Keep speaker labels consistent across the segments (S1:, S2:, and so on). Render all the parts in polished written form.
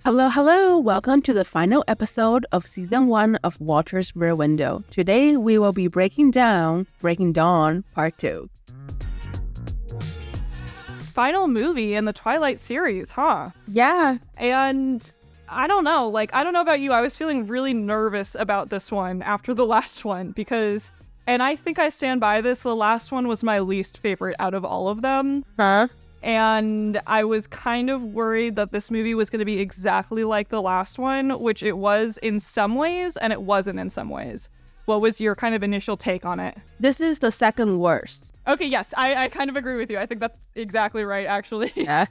S1: Hello, hello. Welcome to the final episode of Season 1 of Walter's Rear Window. Today, we will be breaking Dawn Part 2.
S2: Final movie in the Twilight series, huh?
S1: Yeah.
S2: And I don't know about you, I was feeling really nervous about this one after the last one because, and I think I stand by this, the last one was my least favorite out of all of them.
S1: Huh?
S2: And I was kind of worried that this movie was going to be exactly like the last one, which it was in some ways, and it wasn't in some ways. What was your kind of initial take on it?
S1: This is the second worst.
S2: Okay, yes, I kind of agree with you. I think that's exactly right, actually.
S1: Yeah.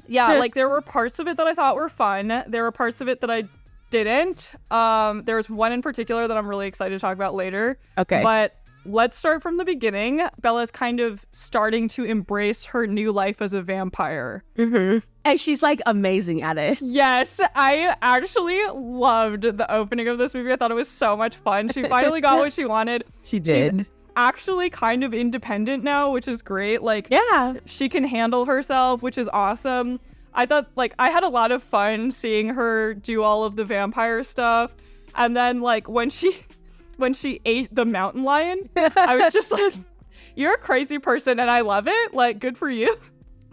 S2: Yeah, like there were parts of it that I thought were fun. There were parts of it that I didn't. There was one in particular that I'm really excited to talk about later.
S1: Okay.
S2: But let's start from the beginning. Bella's kind of starting to embrace her new life as a vampire.
S1: Mm-hmm. And she's like amazing at it.
S2: Yes, I actually loved the opening of this movie. I thought it was so much fun. She finally got what she wanted.
S1: She did.
S2: She's actually kind of independent now, which is great. Like,
S1: yeah,
S2: she can handle herself, which is awesome. I thought, like, I had a lot of fun seeing her do all of the vampire stuff. And then, like, when she ate the mountain lion, I was just like, you're a crazy person and I love it. Like, good for you.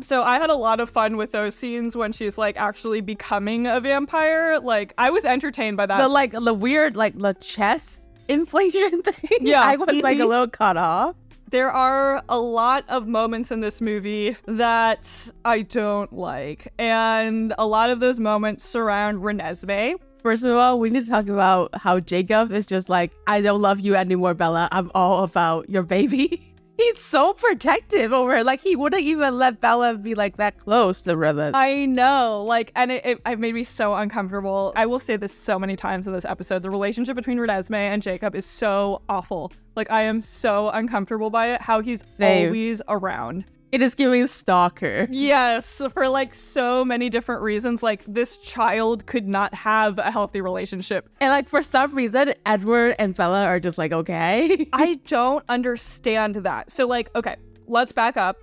S2: So I had a lot of fun with those scenes when she's like actually becoming a vampire. Like, I was entertained by that.
S1: The weird, the chest inflation thing.
S2: Yeah.
S1: I was like a little caught off.
S2: There are a lot of moments in this movie that I don't like. And a lot of those moments surround Renesmee.
S1: First of all, we need to talk about how Jacob is just like, I don't love you anymore, Bella. I'm all about your baby. He's so protective over her. Like, he wouldn't even let Bella be like that close to Renes.
S2: I know. Like, and it made me so uncomfortable. I will say this so many times in this episode. The relationship between Renesmee and Jacob is so awful. Like, I am so uncomfortable by it. How he's always around.
S1: It is giving stalker.
S2: Yes, for like so many different reasons. Like, this child could not have a healthy relationship.
S1: And like, for some reason, Edward and Bella are just like, okay.
S2: I don't understand that. So like, okay, let's back up.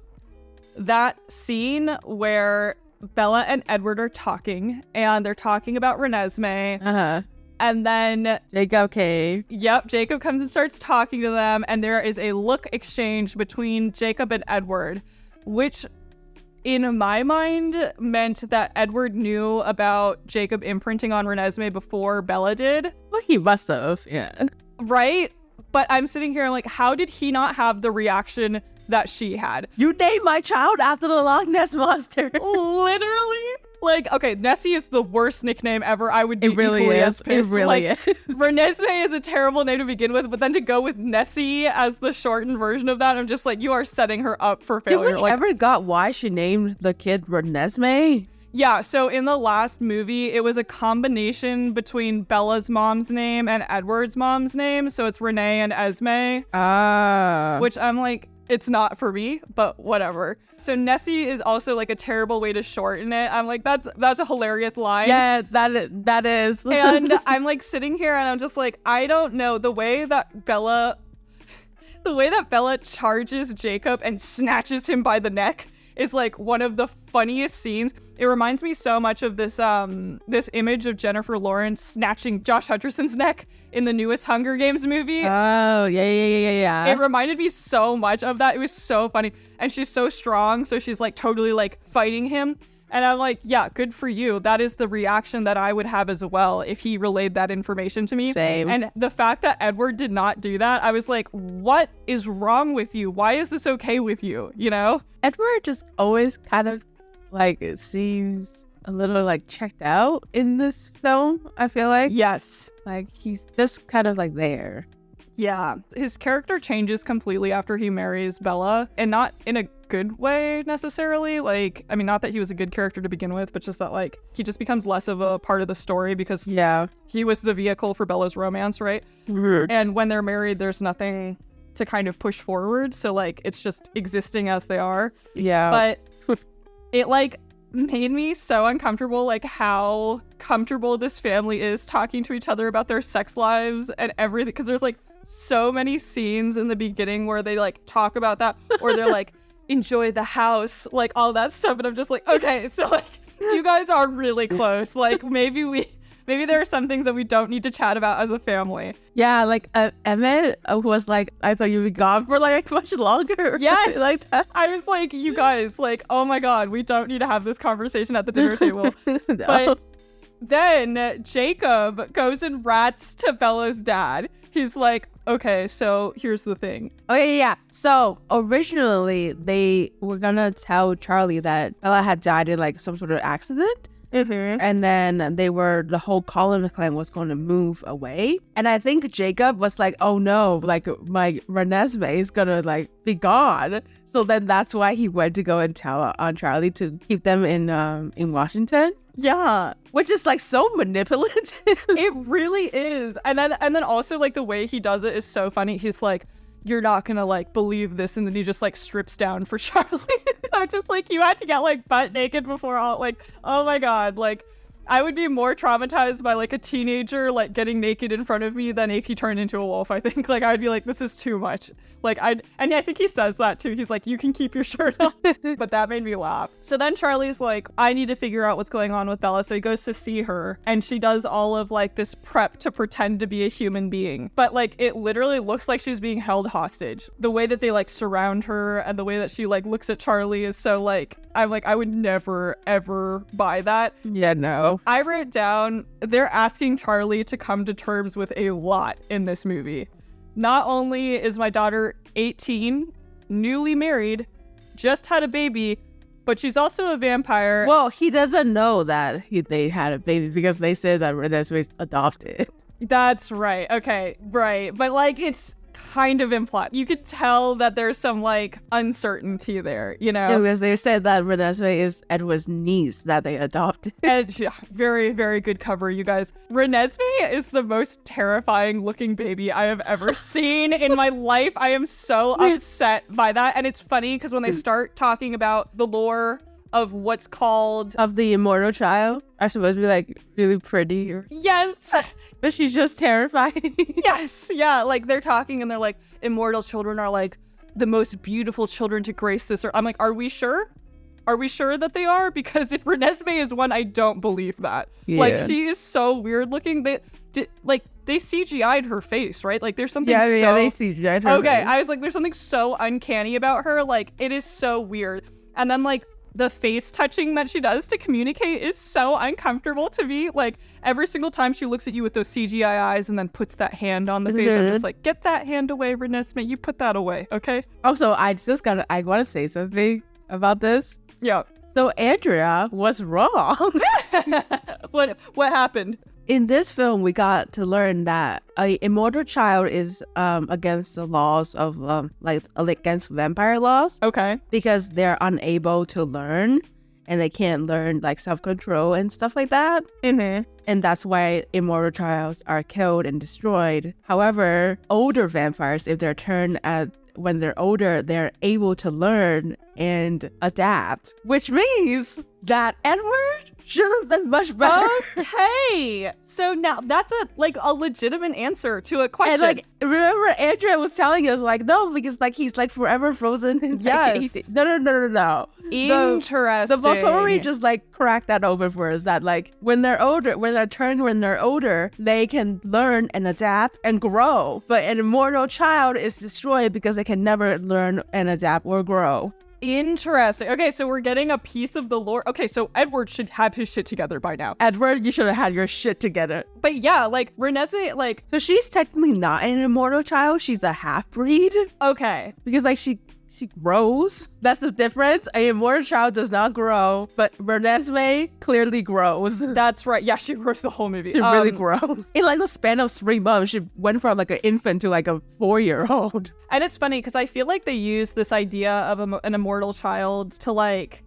S2: That scene where Bella and Edward are talking and they're talking about Renesmee.
S1: Uh-huh.
S2: And then
S1: Jacob came.
S2: Yep, Jacob comes and starts talking to them, and there is a look exchange between Jacob and Edward, which in my mind meant that Edward knew about Jacob imprinting on Renesmee before Bella did.
S1: Well, he must have, yeah.
S2: Right? But I'm sitting here like, how did he not have the reaction that she had?
S1: You named my child after the Loch Ness Monster.
S2: Literally. Like, okay, Nessie is the worst nickname ever. I would be equally as pissed.
S1: It really is.
S2: Renesmee is a terrible name to begin with, but then to go with Nessie as the shortened version of that, I'm just like, you are setting her up for failure.
S1: Did we ever got why she named the kid Renesmee?
S2: Yeah, so in the last movie, it was a combination between Bella's mom's name and Edward's mom's name, so it's Renee and Esme.
S1: Ah.
S2: Which I'm like, it's not for me, but whatever. So Nessie is also like a terrible way to shorten it. I'm like, that's a hilarious line.
S1: Yeah, that is.
S2: And I'm like sitting here and I'm just like, I don't know, the way that Bella charges Jacob and snatches him by the neck is like one of the funniest scenes. It reminds me so much of this image of Jennifer Lawrence snatching Josh Hutcherson's neck in the newest Hunger Games movie.
S1: Oh, yeah.
S2: It reminded me so much of that. It was so funny. And she's so strong, so she's like totally like fighting him. And I'm like, yeah, good for you. That is the reaction that I would have as well if he relayed that information to me.
S1: Same.
S2: And the fact that Edward did not do that, I was like, what is wrong with you? Why is this okay with you? You know?
S1: Edward just always kind of like it seems a little like checked out in this film, I feel like.
S2: Yes.
S1: Like he's just kind of like there.
S2: Yeah. His character changes completely after he marries Bella, and not in a good way necessarily. Like, I mean, not that he was a good character to begin with, but just that like he just becomes less of a part of the story because he was the vehicle for Bella's romance, right?
S1: Mm-hmm.
S2: And when they're married, there's nothing to kind of push forward. So like it's just existing as they are.
S1: Yeah.
S2: But it like made me so uncomfortable, like how comfortable this family is talking to each other about their sex lives and everything, because there's like so many scenes in the beginning where they like talk about that, or they're like enjoy the house, like all that stuff, and I'm just like, okay, so like You guys are really close. Like, maybe there are some things that we don't need to chat about as a family.
S1: Yeah, like Emmett was like, I thought you'd be gone for like much longer. Or
S2: Yes.
S1: something like that.
S2: I was like, you guys, like, oh my God, we don't need to have this conversation at the dinner table.
S1: No.
S2: But then Jacob goes and rats to Bella's dad. He's like, okay, so here's the thing.
S1: Oh, yeah. So originally they were gonna tell Charlie that Bella had died in like some sort of accident.
S2: Mm-hmm.
S1: And then the whole Collins clan was going to move away. And I think Jacob was like, oh no, like my Renesmee is going to like be gone. So then that's why he went to go and tell on Charlie to keep them in Washington.
S2: Yeah.
S1: Which is like so manipulative.
S2: It really is. And then also like the way he does it is so funny. He's like, you're not gonna like believe this, and then he just like strips down for Charlie. So just like you had to get like butt naked before all, like, oh my God, like I would be more traumatized by like a teenager like getting naked in front of me than if he turned into a wolf. I think like I'd be like, this is too much. Like I think he says that too. He's like, you can keep your shirt on. But that made me laugh. So then Charlie's like, I need to figure out what's going on with Bella. So he goes to see her, and she does all of like this prep to pretend to be a human being. But like it literally looks like she's being held hostage. The way that they like surround her and the way that she like looks at Charlie is so like, I'm like, I would never ever buy that.
S1: Yeah, no.
S2: I wrote down, they're asking Charlie to come to terms with a lot in this movie. Not only is my daughter 18, newly married, just had a baby, but she's also a vampire.
S1: Well, he doesn't know that they had a baby because they said that Renesmee's adopted.
S2: That's right. Okay, right. But like it's kind of implied. You could tell that there's some like uncertainty there, you know?
S1: Yeah, because they said that Renesmee is Edward's niece that they adopted.
S2: And yeah, very, very good cover, you guys. Renesmee is the most terrifying looking baby I have ever seen in my life. I am so upset by that. And it's funny because when they start talking about the lore of what's called...
S1: Of the immortal child are supposed to be like really pretty.
S2: Yes!
S1: But she's just terrifying.
S2: Yes! Yeah, like they're talking and they're like, immortal children are like the most beautiful children to grace this earth. I'm like, are we sure? Are we sure that they are? Because if Renesmee is one, I don't believe that. Yeah. Like, she is so weird looking. They CGI'd her face, right? Like, there's something
S1: Yeah, they CGI'd her
S2: Okay,
S1: face.
S2: I was like, there's something so uncanny about her. Like, it is so weird. And then, like, the face touching that she does to communicate is so uncomfortable to me. Like, every single time she looks at you with those CGI eyes and then puts that hand on the face, I'm just like, get that hand away, Renesmee. You put that away, okay?
S1: Also, I want to say something about this.
S2: Yeah.
S1: So Andrea was wrong.
S2: What happened?
S1: In this film, we got to learn that a immortal child is against the laws of against vampire laws.
S2: Okay.
S1: Because they're unable to learn, and they can't learn like self-control and stuff like that.
S2: Mm-hmm.
S1: And that's why immortal childs are killed and destroyed. However, older vampires, if they're turned when they're older, they're able to learn and adapt, which means that Edward should have done much better.
S2: Okay, so now that's a legitimate answer to a question.
S1: And like, remember Andrea was telling us like, no, because like he's like forever frozen in
S2: yes.
S1: No.
S2: Interesting.
S1: The Volturi just like cracked that open for us that like when they're older, they can learn and adapt and grow. But an immortal child is destroyed because they can never learn and adapt or grow.
S2: Interesting. Okay, so we're getting a piece of the lore. Okay, so Edward should have his shit together by now.
S1: Edward, you should have had your shit together.
S2: But yeah, like Renesmee, like...
S1: So she's technically not an immortal child. She's a half-breed.
S2: Okay.
S1: Because like she grows. That's the difference. An immortal child does not grow, but Renesmee clearly grows.
S2: That's right. Yeah, she grows the whole movie.
S1: She really grows. In like the span of 3 months, she went from like an infant to like a 4-year-old.
S2: And it's funny because I feel like they use this idea of an immortal child to like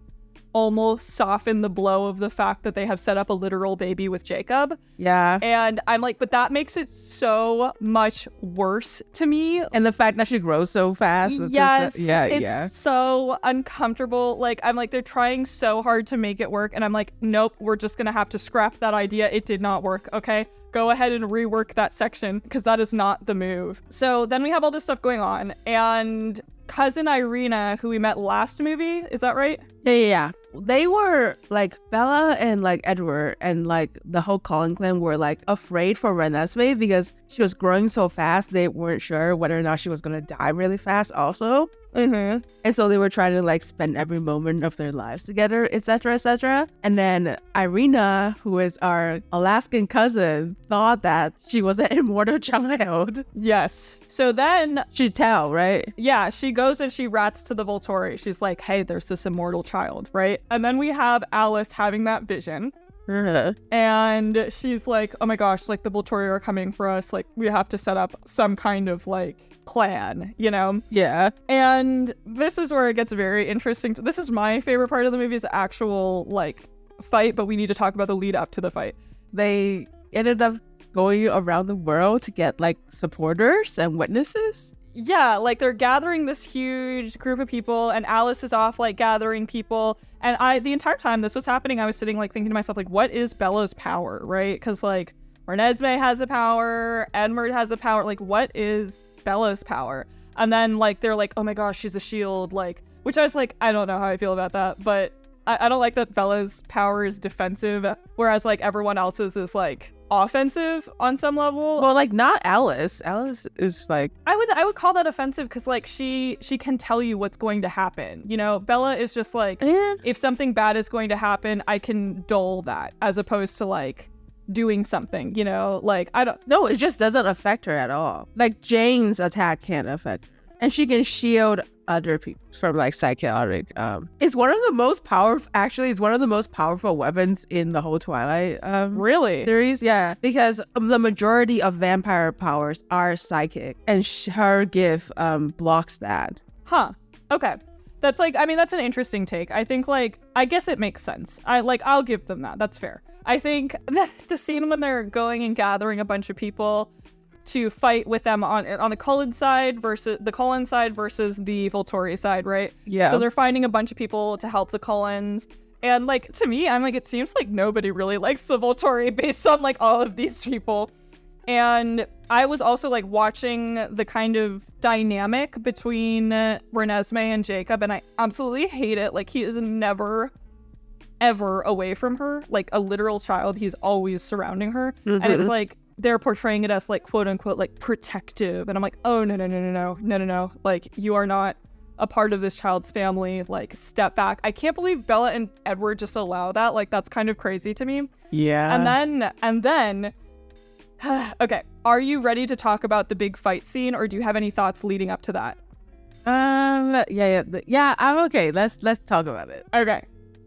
S2: almost soften the blow of the fact that they have set up a literal baby with Jacob.
S1: Yeah.
S2: And I'm like, but that makes it so much worse to me.
S1: And the fact that she grows so fast.
S2: Yes. It's so uncomfortable. Like, I'm like, they're trying so hard to make it work. And I'm like, nope, we're just going to have to scrap that idea. It did not work. Okay. Go ahead and rework that section because that is not the move. So then we have all this stuff going on. And cousin Irina, who we met last movie. Is that right?
S1: Yeah. They were like Bella and like Edward and like the whole Cullen clan were like afraid for Renesmee because she was growing so fast. They weren't sure whether or not she was gonna die really fast also. And so they were trying to like spend every moment of their lives together, etc., etc. And then Irina, who is our Alaskan cousin, thought that she was an immortal child.
S2: Yes. So then
S1: She'd tell, right?
S2: yeah, she goes and she rats to the Volturi. She's like, hey, there's this immortal child, right? And then we have Alice having that vision. And she's like, oh my gosh, like the Volturi are coming for us. Like we have to set up some kind of like plan, you know?
S1: Yeah.
S2: And this is where it gets very interesting. This is my favorite part of the movie, is the actual like fight, but we need to talk about the lead up to the fight.
S1: They ended up going around the world to get like supporters and witnesses.
S2: Yeah, like they're gathering this huge group of people, and Alice is off like gathering people. And the entire time this was happening, I was sitting like thinking to myself, like, what is Bella's power, right? Because like Renesmee has the power, Edward has the power, like what is Bella's power? And then like they're like, oh my gosh, she's a shield, like, which I was like, I don't know how I feel about that, but I don't like that Bella's power is defensive, whereas like everyone else's is like offensive on some level.
S1: Well, like not Alice. Alice is like,
S2: I would call that offensive because like she can tell you what's going to happen. You know, Bella is just like, if something bad is going to happen, I can dull that, as opposed to like doing something, you know, like I don't.
S1: No, it just doesn't affect her at all. Like Jane's attack can't affect her, and she can shield other people from like psychotic. It's one of the most powerful. Actually, it's one of the most powerful weapons in the whole Twilight
S2: really
S1: series. Yeah, because the majority of vampire powers are psychic, and her gift blocks that.
S2: Huh. Okay. That's like, I mean, that's an interesting take. I think like, I guess it makes sense. I'll give them that. That's fair. I think the scene when they're going and gathering a bunch of people to fight with them on the Cullen side versus the Volturi side, right?
S1: Yeah.
S2: So they're finding a bunch of people to help the Cullens. And like, to me, I'm like, it seems like nobody really likes the Volturi based on like all of these people. And I was also like watching the kind of dynamic between Renesmee and Jacob, and I absolutely hate it. Like, he is never ever away from her, like a literal child. He's always surrounding her. And it's like they're portraying it as like quote unquote like protective, and I'm like, oh no, like you are not a part of this child's family, like step back. I can't believe Bella and Edward just allow that. Like that's kind of crazy to me.
S1: Yeah.
S2: And then okay, are you ready to talk about the big fight scene, or do you have any thoughts leading up to that?
S1: Yeah, I'm okay. Let's talk about it.
S2: Okay.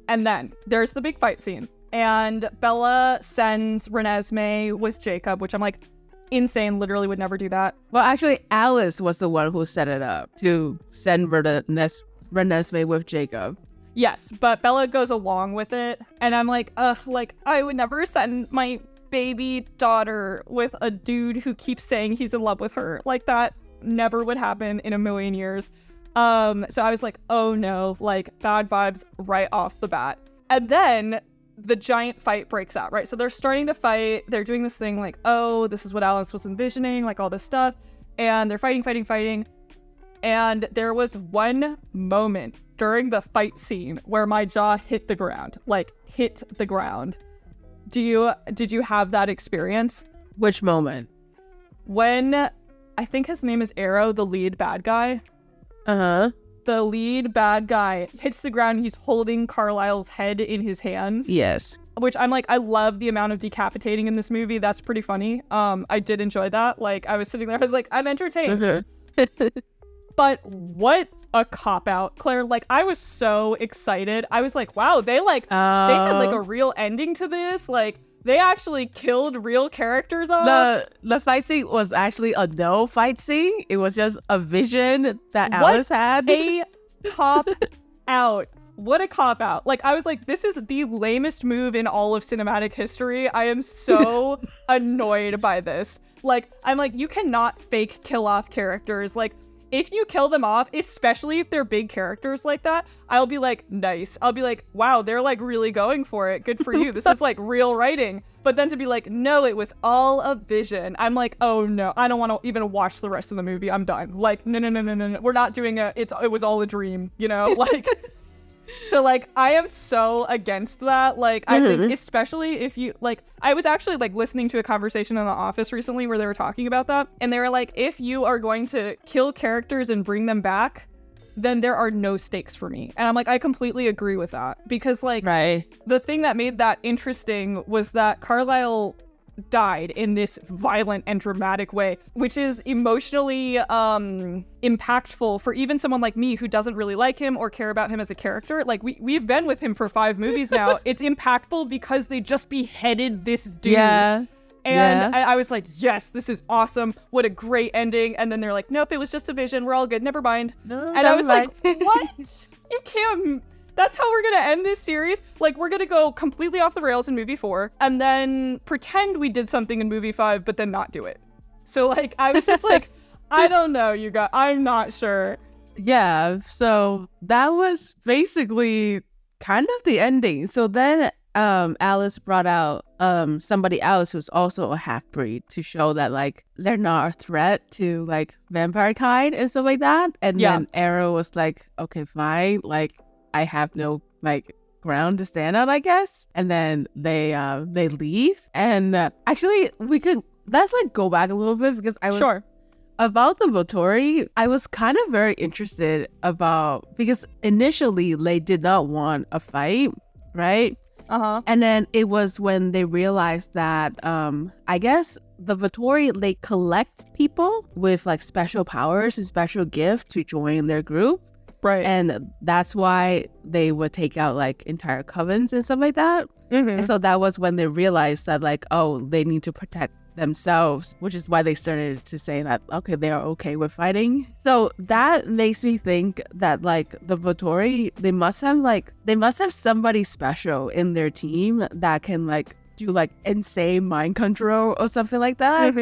S2: And then there's the big fight scene, and Bella sends Renesmee with Jacob, which I'm like, insane, literally would never do that.
S1: Well, actually, Alice was the one who set it up to send Renesmee with Jacob.
S2: Yes, but Bella goes along with it, and I'm like, ugh, like, I would never send my baby daughter with a dude who keeps saying he's in love with her. Like, that never would happen in a million years. So I was like, oh no, like bad vibes right off the bat. And then the giant fight breaks out, right? So they're starting to fight. They're doing this thing like, oh, this is what Alice was envisioning, like all this stuff. And they're fighting. And there was one moment during the fight scene where my jaw hit the ground, like hit the ground. Did you have that experience?
S1: Which moment?
S2: When I think his name is Arrow, the lead bad guy. The lead bad guy hits the ground. He's holding Carlisle's head in his hands.
S1: Yes.
S2: Which I'm like, I love the amount of decapitating in this movie. That's pretty funny. I did enjoy that. Like, I was sitting there, I was like, I'm entertained. But what a cop-out, Claire. Like, I was so excited. I was like, wow, they had like a real ending to this. Like, they actually killed real characters off.
S1: The fight scene was actually a no fight scene. It was just a vision that Alice had.
S2: A cop out. What a cop out. Like, I was like, this is the lamest move in all of cinematic history. I am so annoyed by this. Like, I'm like, you cannot fake kill off characters. Like, if you kill them off, especially if they're big characters like that, I'll be like, nice. I'll be like, wow, they're like really going for it. Good for you. This is like real writing. But then to be like, no, it was all a vision. I'm like, oh no, I don't want to even watch the rest of the movie. I'm done. Like, no. We're not doing it. It was all a dream, you know? Like, so like, I am so against that. Like, I think especially if you like, I was actually like listening to a conversation in the office recently where they were talking about that. And they were like, if you are going to kill characters and bring them back, then there are no stakes for me. And I'm like, I completely agree with that. Because like, the thing that made that interesting was that Carlisle died in this violent and dramatic way, which is emotionally impactful for even someone like me who doesn't really like him or care about him as a character. Like we've been with him for 5 movies now. It's impactful because they just beheaded this dude. And I was like, yes, this is awesome. What a great ending. And then they're like, nope, it was just a vision. We're all good. Never mind.
S1: No,
S2: and I was like, what? You can't. That's how we're going to end this series. Like, we're going to go completely off the rails in movie 4 and then pretend we did something in movie 5, but then not do it. So, like, I was just like, I don't know, you guys. I'm not sure.
S1: Yeah. So that was basically kind of the ending. So then Alice brought out somebody else who's also a half-breed to show that like they're not a threat to like vampire kind and stuff like that. And then Arrow was like, okay, fine, like I have no like ground to stand on, I guess. And then they leave. And actually let's like go back a little bit because I was about the Volturi. I was kind of very interested about, because initially they did not want a fight, right? And then it was when they realized that I guess the Volturi, they collect people with like special powers and special gifts to join their group. Right. And that's why they would take out like entire covens and stuff like that. And so that was when they realized that like, oh, they need to protect themselves, which is why they started to say that, okay, they are okay with fighting. So that makes me think that like the Volturi, they must have somebody special in their team that can like do like insane mind control or something like that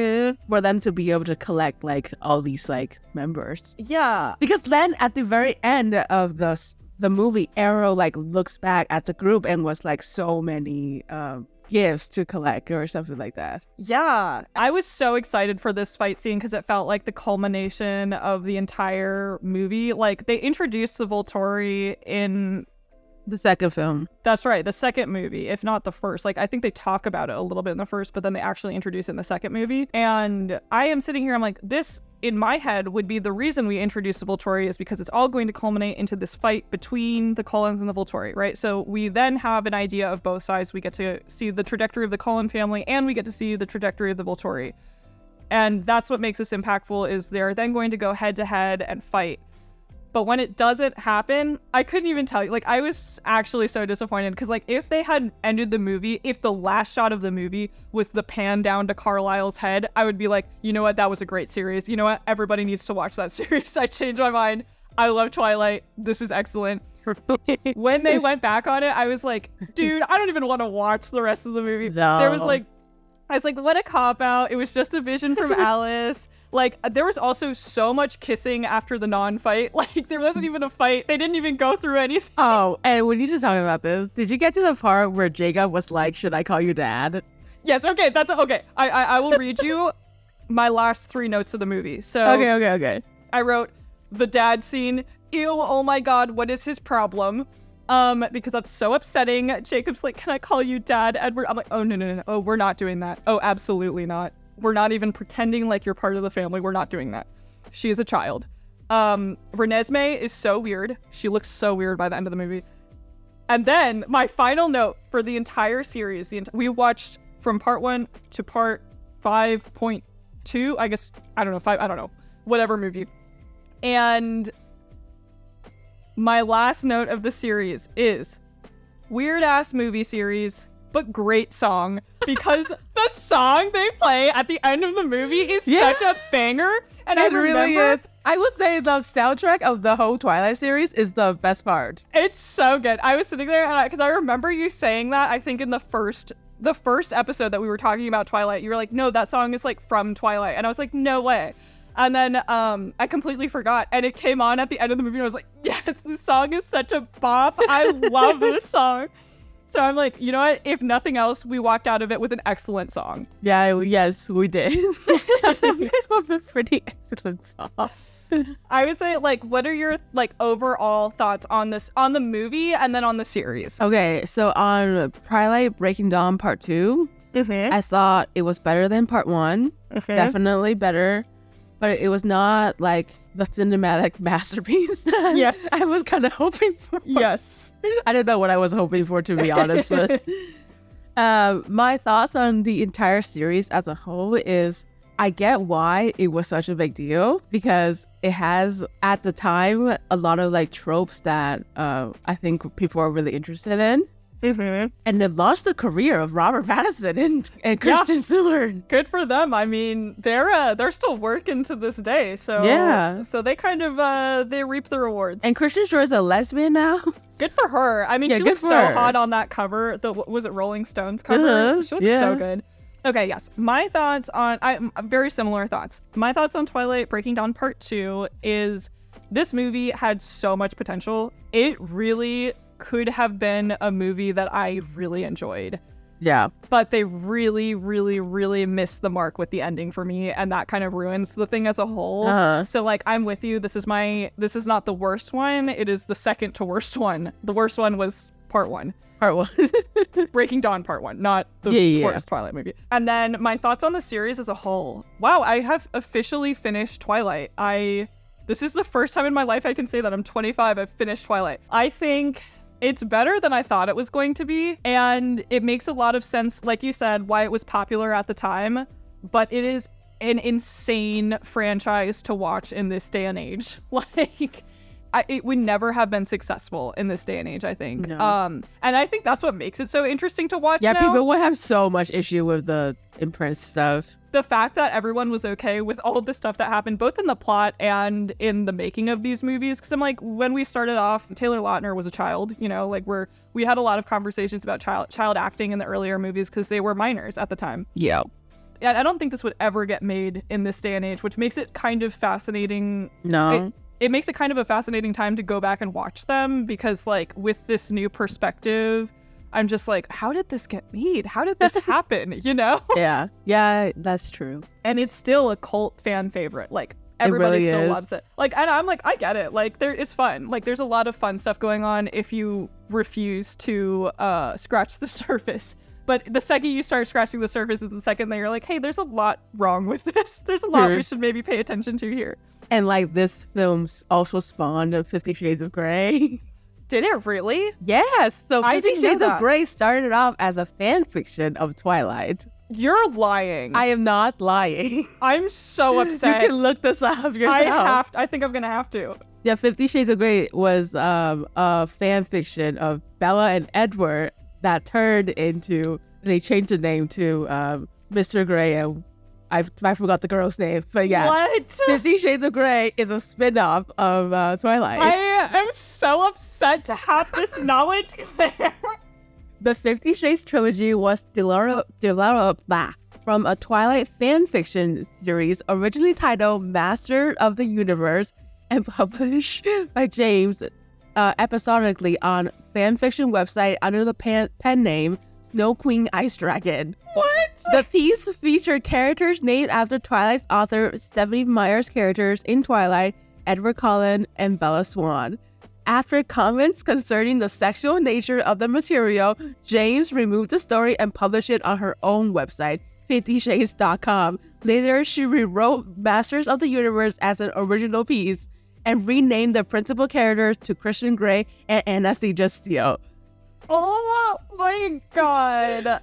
S1: for them to be able to collect like all these like members. Yeah. Because then at the very end of the movie, Arrow like looks back at the group and was like so many gifts to collect or something like that.
S2: Yeah. I was so excited for this fight scene because it felt like the culmination of the entire movie. Like they introduced the Volturi in
S1: the second film.
S2: That's right. The second movie, if not the first. Like, I think they talk about it a little bit in the first, but then they actually introduce it in the second movie. And I am sitting here, I'm like, this, in my head, would be the reason we introduce the Volturi is because it's all going to culminate into this fight between the Cullens and the Volturi, right? So we then have an idea of both sides. We get to see the trajectory of the Cullen family, and we get to see the trajectory of the Volturi. And that's what makes this impactful, is they're then going to go head-to-head and fight. But when it doesn't happen, I couldn't even tell you. Like, I was actually so disappointed because, like, if they had ended the movie, if the last shot of the movie was the pan down to Carlisle's head, I would be like, you know what? That was a great series. You know what? Everybody needs to watch that series. I changed my mind. I love Twilight. This is excellent. When they went back on it, I was like, dude, I don't even want to watch the rest of the movie.
S1: No.
S2: I was like, what a cop-out. It was just a vision from Alice. Like, there was also so much kissing after the non-fight. Like, there wasn't even a fight. They didn't even go through anything.
S1: Oh, and when you just talking about this, did you get to the part where Jacob was like, should I call you dad?
S2: Yes, okay, that's okay. I will read you my last 3 notes of the movie. So
S1: Okay.
S2: I wrote, the dad scene, ew, oh my god, what is his problem? Because that's so upsetting. Jacob's like, can I call you dad, Edward? I'm like, oh, no. Oh, we're not doing that. Oh, absolutely not. We're not even pretending like you're part of the family. We're not doing that. She is a child. Renesmee is so weird. She looks so weird by the end of the movie. And then my final note for the entire series, we watched from part 1 to part 5.2, I guess, I don't know, 5, I don't know, whatever movie. And my last note of the series is weird ass movie series, but great song, because the song they play at the end of the movie is such a banger. And
S1: it really is. I would say the soundtrack of the whole Twilight series is the best part.
S2: It's so good. I was sitting there and because I remember you saying that, I think in the first episode that we were talking about Twilight, you were like, no, that song is like from Twilight. And I was like, no way. And then I completely forgot, and it came on at the end of the movie, and I was like, yes, this song is such a bop. I love this song. So I'm like, you know what? If nothing else, we walked out of it with an excellent song.
S1: Yes, we did. A pretty excellent song.
S2: I would say, like, what are your like overall thoughts on this, on the movie and then on the series?
S1: Okay, so on Twilight Breaking Dawn Part 2, I thought it was better than Part 1. Definitely better. But it was not like the cinematic masterpiece that
S2: Yes.
S1: I was kind of hoping for.
S2: Yes.
S1: I don't know what I was hoping for, to be honest. But my thoughts on the entire series as a whole is I get why it was such a big deal, because it has, at the time, a lot of like tropes that I think people are really interested in. And it launched the career of Robert Pattinson and Kristen Stewart.
S2: Good for them. I mean, they're still working to this day. So
S1: Yeah.
S2: So they kind of they reap the rewards.
S1: And Kristen Stewart is a lesbian now.
S2: Good for her. I mean,
S1: Yeah,
S2: she
S1: good
S2: looks
S1: for
S2: so
S1: her.
S2: hot on that cover. Was it Rolling Stones cover?
S1: Uh-huh,
S2: She looks
S1: yeah.
S2: so good. Okay, yes. My thoughts on very similar thoughts. My thoughts on Twilight Breaking Dawn Part 2 is this movie had so much potential. It really could have been a movie that I really enjoyed.
S1: Yeah.
S2: But they really, really, really missed the mark with the ending for me, and that kind of ruins the thing as a whole. So like, I'm with you. This is not the worst one. It is the second to worst one. The worst one was Part 1.
S1: Part 1.
S2: Breaking Dawn Part 1, not the
S1: Yeah.
S2: worst Twilight movie. And then my thoughts on the series as a whole. Wow, I have officially finished Twilight. This is the first time in my life I can say that. I'm 25, I've finished Twilight. I think it's better than I thought it was going to be, and it makes a lot of sense, like you said, why it was popular at the time, but it is an insane franchise to watch in this day and age. Like, it would never have been successful in this day and age, I think.
S1: No.
S2: And I think that's what makes it so interesting to watch
S1: Yeah,
S2: now.
S1: people would have so much issue with the imprint stuff.
S2: The fact that everyone was okay with all of the stuff that happened, both in the plot and in the making of these movies. Because I'm like, when we started off, Taylor Lautner was a child, you know, like we had a lot of conversations about child acting in the earlier movies because they were minors at the time.
S1: Yeah.
S2: And I don't think this would ever get made in this day and age, which makes it kind of fascinating.
S1: No.
S2: It makes it kind of a fascinating time to go back and watch them, because like with this new perspective, I'm just like, how did this get made? How did this happen? You know?
S1: Yeah, that's true.
S2: And it's still a cult fan favorite. Like, everybody
S1: really
S2: still
S1: is.
S2: loves it. Like, and I'm like, I get it. Like, it's fun. Like, there's a lot of fun stuff going on if you refuse to scratch the surface. But the second you start scratching the surface is the second that you're like, hey, there's a lot wrong with this. There's a lot we should maybe pay attention to here.
S1: And like, this film also spawned 50 Shades of Grey.
S2: Did it really?
S1: Yes. So
S2: I
S1: 50
S2: didn't know
S1: Shades of
S2: that.
S1: Grey started off as a fan fiction of Twilight.
S2: You're lying.
S1: I am not lying.
S2: I'm so upset.
S1: You can look this up yourself.
S2: I think I'm gonna have to.
S1: Yeah, 50 Shades of Grey was a fan fiction of Bella and Edward that turned into, they changed the name to Mr. Grey, and I forgot the girl's name, but yeah.
S2: What?
S1: 50 Shades of Grey is a spin-off of Twilight.
S2: I am so upset to have this knowledge, Claire.
S1: The 50 Shades trilogy was developed from a Twilight fan fiction series originally titled Master of the Universe and published by James episodically on fanfiction website under the pen name Snow Queen Ice Dragon.
S2: What?
S1: The piece featured characters named after Twilight's author Stephanie Meyer's characters in Twilight, Edward Cullen and Bella Swan. After comments concerning the sexual nature of the material, James removed the story and published it on her own website, 50shades.com. Later, she rewrote Masters of the Universe as an original piece and renamed the principal characters to Christian Grey and Anastasia Steele.
S2: Oh my god.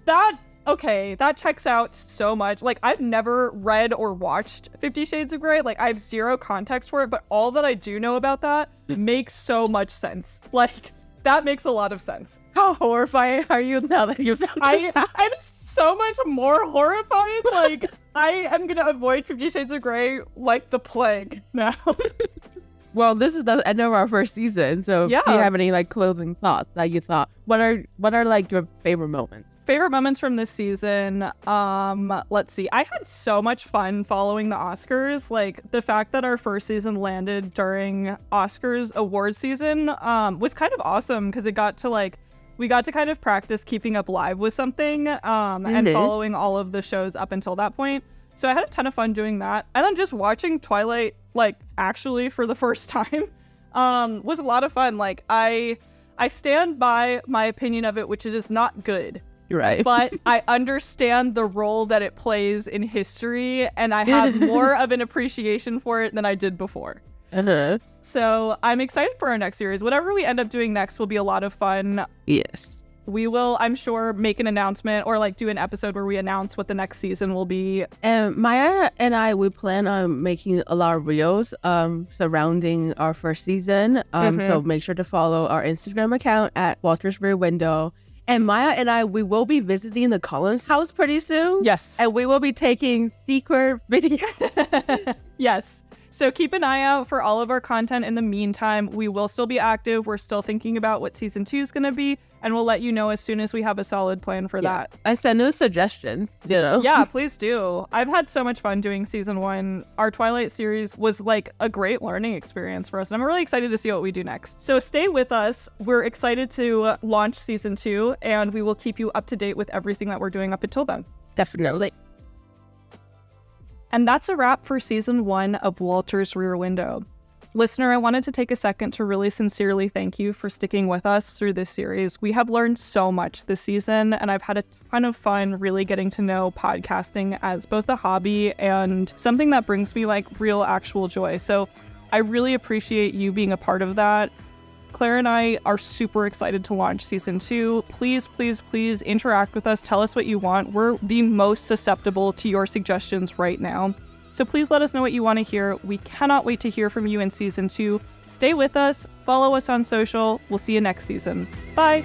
S2: That checks out so much. Like, I've never read or watched 50 Shades of Grey. Like, I have zero context for it, but all that I do know about that makes so much sense. Like, that makes a lot of sense.
S1: How horrifying are you now that you found this out?
S2: I'm so much more horrified. Like, I am gonna avoid 50 Shades of Grey like the plague now.
S1: Well, this is the end of our first season, so
S2: Yeah.
S1: do you have any like closing thoughts that you thought? What are like your favorite moments
S2: Favorite moments from this season. Let's see. I had so much fun following the Oscars. Like, the fact that our first season landed during Oscars award season was kind of awesome because we got to kind of practice keeping up live with something and following all of the shows up until that point. So I had a ton of fun doing that. And then just watching Twilight, like, actually for the first time was a lot of fun. Like, I stand by my opinion of it, which it is not good.
S1: Right.
S2: But I understand the role that it plays in history, and I have more of an appreciation for it than I did before. So I'm excited for our next series. Whatever we end up doing next will be a lot of fun.
S1: Yes.
S2: We will, I'm sure, make an announcement or like do an episode where we announce what the next season will be.
S1: And Maya and I, we plan on making a lot of reels surrounding our first season. So make sure to follow our Instagram account at Walter's Rear Window. And Maya and I, we will be visiting the Collins house pretty soon.
S2: Yes.
S1: And we will be taking secret videos.
S2: Yes. So keep an eye out for all of our content in the meantime. We will still be active. We're still thinking about what season 2 is going to be. And we'll let you know as soon as we have a solid plan for that.
S1: And send us suggestions, you know?
S2: Yeah, please do. I've had so much fun doing season 1. Our Twilight series was like a great learning experience for us. And I'm really excited to see what we do next. So stay with us. We're excited to launch season 2. And we will keep you up to date with everything that we're doing up until then.
S1: Definitely.
S2: And that's a wrap for season 1 of Walter's Rear Window. Listener, I wanted to take a second to really sincerely thank you for sticking with us through this series. We have learned so much this season, and I've had a ton of fun really getting to know podcasting as both a hobby and something that brings me like real actual joy. So I really appreciate you being a part of that. Claire and I are super excited to launch season 2. Please, please, please interact with us. Tell us what you want. We're the most susceptible to your suggestions right now. So please let us know what you want to hear. We cannot wait to hear from you in season 2. Stay with us. Follow us on social. We'll see you next season. Bye.